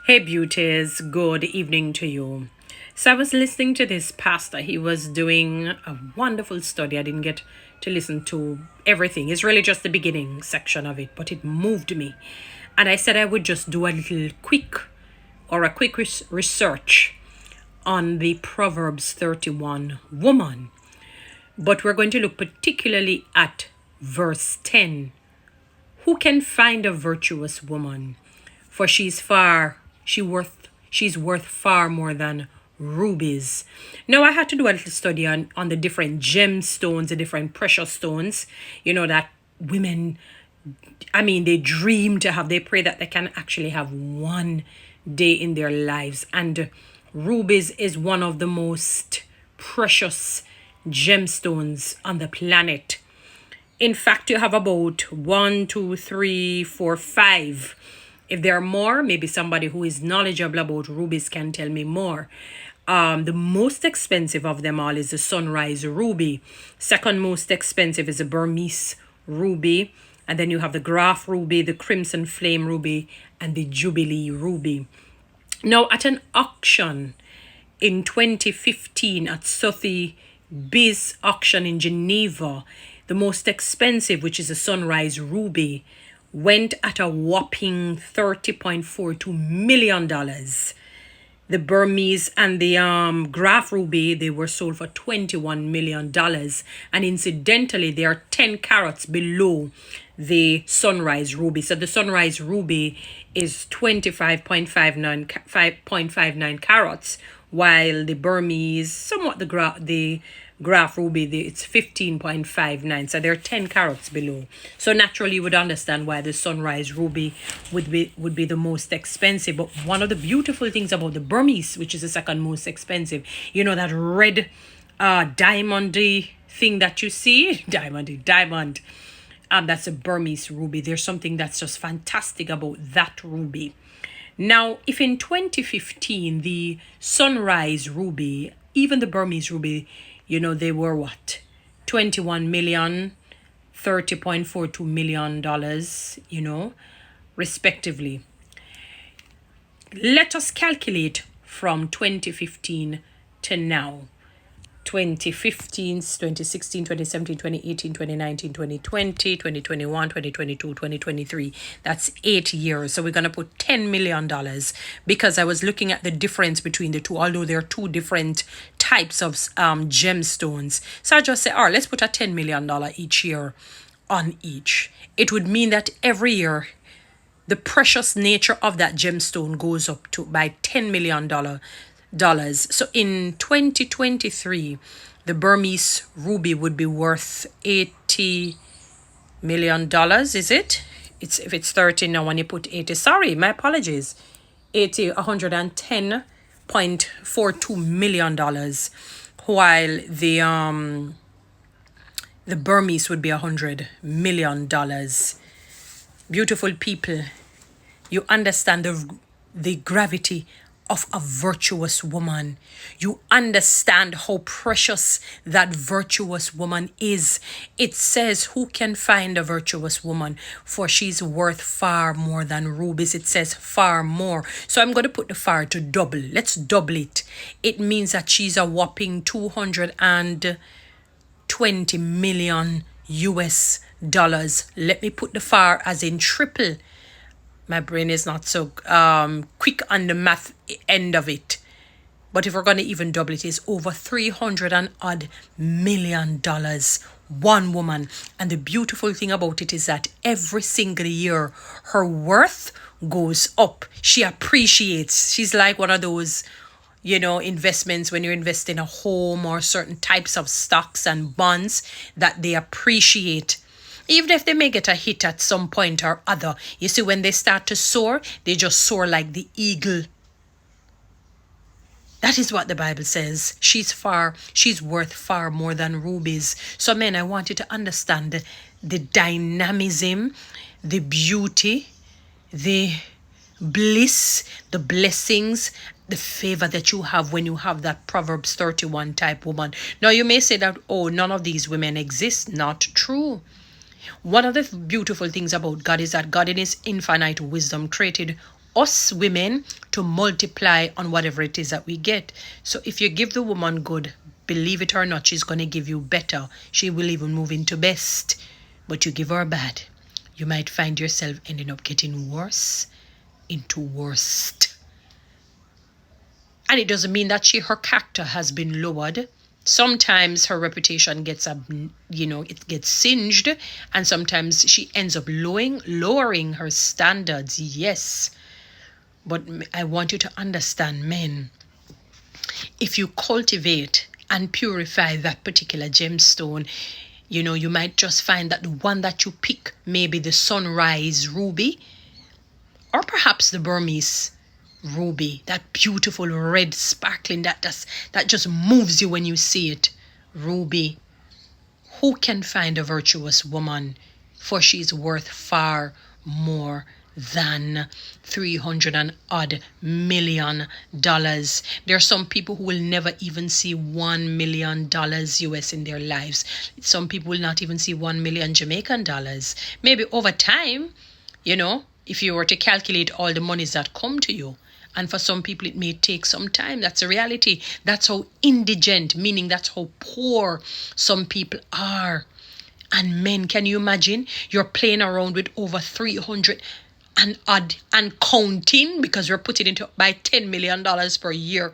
Hey beauties, good evening to you. So I was listening to this pastor. He was doing a wonderful study. I didn't get to listen to everything. It's really just the beginning section of it, but it moved me. And I said I would just do a little quick research on the Proverbs 31 woman. But we're going to look particularly at verse 10. Who can find a virtuous woman? For she's worth far more than rubies. Now I had to do a little study on the different gemstones, the different precious stones, that women, they dream to have. They pray that they can actually have one day in their lives. And rubies is one of the most precious gemstones on the planet. In fact, you have about 1, 2, 3, 4, 5. If there are more, maybe somebody who is knowledgeable about rubies can tell me more. The most expensive of them all is the sunrise ruby. Second most expensive is the Burmese ruby. And then you have the Graf ruby, the crimson flame ruby, and the Jubilee ruby. Now, at an auction in 2015 at Sotheby's auction in Geneva, the most expensive, which is a sunrise ruby, went at a whopping $30.42 million. The Burmese and the Graf ruby, they were sold for $21 million. And incidentally, they are 10 carats below the sunrise ruby. So the sunrise ruby is 25.59 carats, while the Burmese, somewhat the Graf ruby, it's 15.59, so they're 10 carats below. So naturally you would understand why the sunrise ruby would be the most expensive. But one of the beautiful things about the Burmese, which is the second most expensive, that red diamondy thing that you see, diamond, that's a Burmese ruby. There's something that's just fantastic about that ruby. Now, if in 2015 the sunrise ruby, even the Burmese ruby, they were what? 21 million, $30.42 million, respectively. Let us calculate from 2015 to now. 2015, 2016, 2017, 2018, 2019, 2020, 2021, 2022, 2023. That's 8 years. So we're going to put $10 million because I was looking at the difference between the two, although there are two different types of gemstones. So I just say, all right, let's put a $10 million each year on each. It would mean that every year the precious nature of that gemstone goes up to by $10 million. So in 2023, the Burmese ruby would be worth $80 million, is it? If it's 30 now, when you put 80, sorry, my apologies. $110.42 million, while the Burmese would be $100 million. Beautiful people, you understand the gravity of a virtuous woman. You understand how precious that virtuous woman is. It says, who can find a virtuous woman? For she's worth far more than rubies. It says far more. So I'm going to put the far to double. Let's double it. It means that she's a whopping 220 million US dollars. Let me put the far as in triple. My brain is not so quick on the math end of it. But if we're going to even double it, it's over $300 and odd million. One woman. And the beautiful thing about it is that every single year, her worth goes up. She appreciates. She's like one of those, investments when you invest in a home or certain types of stocks and bonds that they appreciate. Even if they may get a hit at some point or other, you see, when they start to soar, they just soar like the eagle. That is what the Bible says. She's worth far more than rubies. So, men, I want you to understand the dynamism, the beauty, the bliss, the blessings, the favor that you have when you have that Proverbs 31 type woman. Now, you may say that, oh, none of these women exist. Not true. One of the beautiful things about God is that God in his infinite wisdom created us women to multiply on whatever it is that we get. So if you give the woman good, believe it or not, she's going to give you better. She will even move into best. But you give her bad, you might find yourself ending up getting worse into worst. And it doesn't mean that her character has been lowered. Sometimes her reputation gets it gets singed, and sometimes she ends up lowering her standards. Yes. But I want you to understand, men, if you cultivate and purify that particular gemstone, you might just find that the one that you pick may be the sunrise ruby, or perhaps the Burmese ruby, that beautiful red sparkling that just moves you when you see it. Ruby. Who can find a virtuous woman? For she's worth far more than 300 and odd million dollars. There are some people who will never even see $1 million US in their lives. Some people will not even see 1 million Jamaican dollars. Maybe over time, if you were to calculate all the monies that come to you. And for some people, it may take some time. That's a reality. That's how indigent, meaning that's how poor some people are. And men, can you imagine? You're playing around with over 300 and odd and counting, because we're putting into by $10 million per year.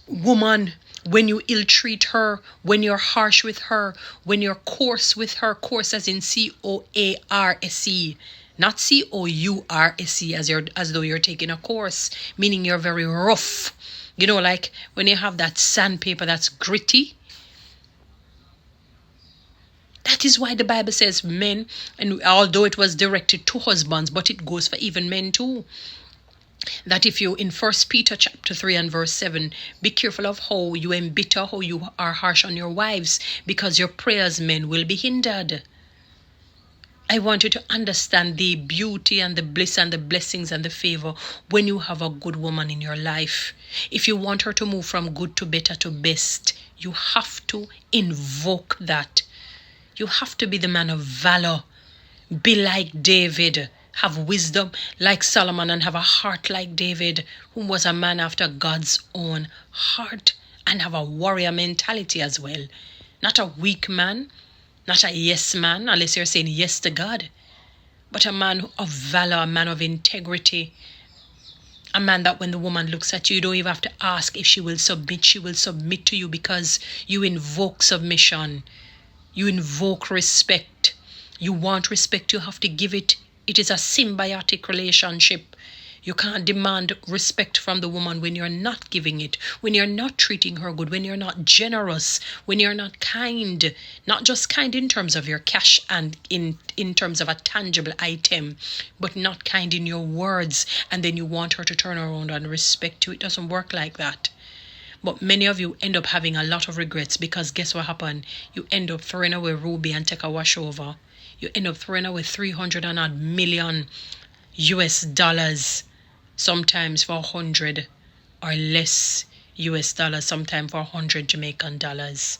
Woman, when you ill-treat her, when you're harsh with her, when you're coarse with her, coarse as in COARSE, not COURSE as though you're taking a course, meaning you're very rough. Like when you have that sandpaper that's gritty. That is why the Bible says men, and although it was directed to husbands, but it goes for even men too, that if you, in 1 Peter chapter 3 and verse 7, be careful of how you embitter, how you are harsh on your wives, because your prayers, men, will be hindered. I want you to understand the beauty and the bliss and the blessings and the favor when you have a good woman in your life. If you want her to move from good to better to best, you have to invoke that. You have to be the man of valor. Be like David. Have wisdom like Solomon and have a heart like David, who was a man after God's own heart, and have a warrior mentality as well. Not a weak man, not a yes man, unless you're saying yes to God, but a man of valor, a man of integrity, a man that when the woman looks at you, you don't even have to ask if she will submit. She will submit to you because you invoke submission. You invoke respect. You want respect, you have to give it. It is a symbiotic relationship. You can't demand respect from the woman when you're not giving it, when you're not treating her good, when you're not generous, when you're not kind. Not just kind in terms of your cash and in terms of a tangible item, but not kind in your words. And then you want her to turn around and respect you. It doesn't work like that. But many of you end up having a lot of regrets, because guess what happened? You end up throwing away Ruby and take a wash over. You end up throwing away 300 and odd million US dollars, sometimes for 100 or less US dollars, sometimes for 100 Jamaican dollars.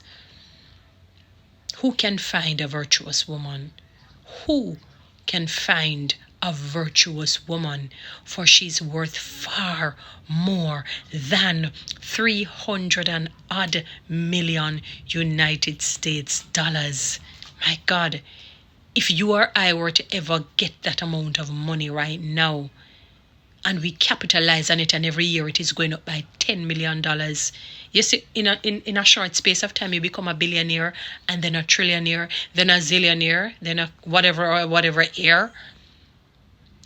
Who can find a virtuous woman? Who can find a virtuous woman? For she's worth far more than 300 and odd million United States dollars. My God, if you or I were to ever get that amount of money right now, and we capitalize on it, and every year it is going up by $10 million. You see, in a short space of time, you become a billionaire, and then a trillionaire, then a zillionaire, then a whatever heir.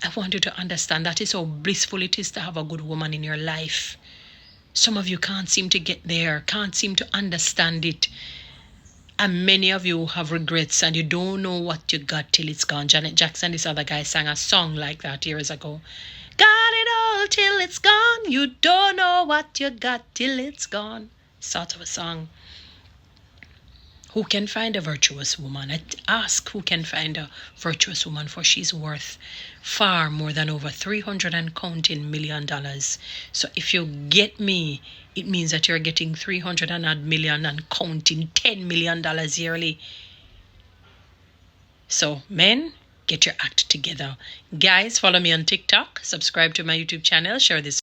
I want you to understand that is how blissful it is to have a good woman in your life. Some of you can't seem to get there, can't seem to understand it. And many of you have regrets, and you don't know what you got till it's gone. Janet Jackson, this other guy, sang a song like that years ago. Got it all till it's gone. You don't know what you got till it's gone. Sort of a song. Who can find a virtuous woman? I ask, who can find a virtuous woman? For she's worth far more than over 300 and counting million dollars. So if you get me, it means that you're getting 300 and odd million and counting $10 million yearly. So men, get your act together. Guys, follow me on TikTok, subscribe to my YouTube channel, share this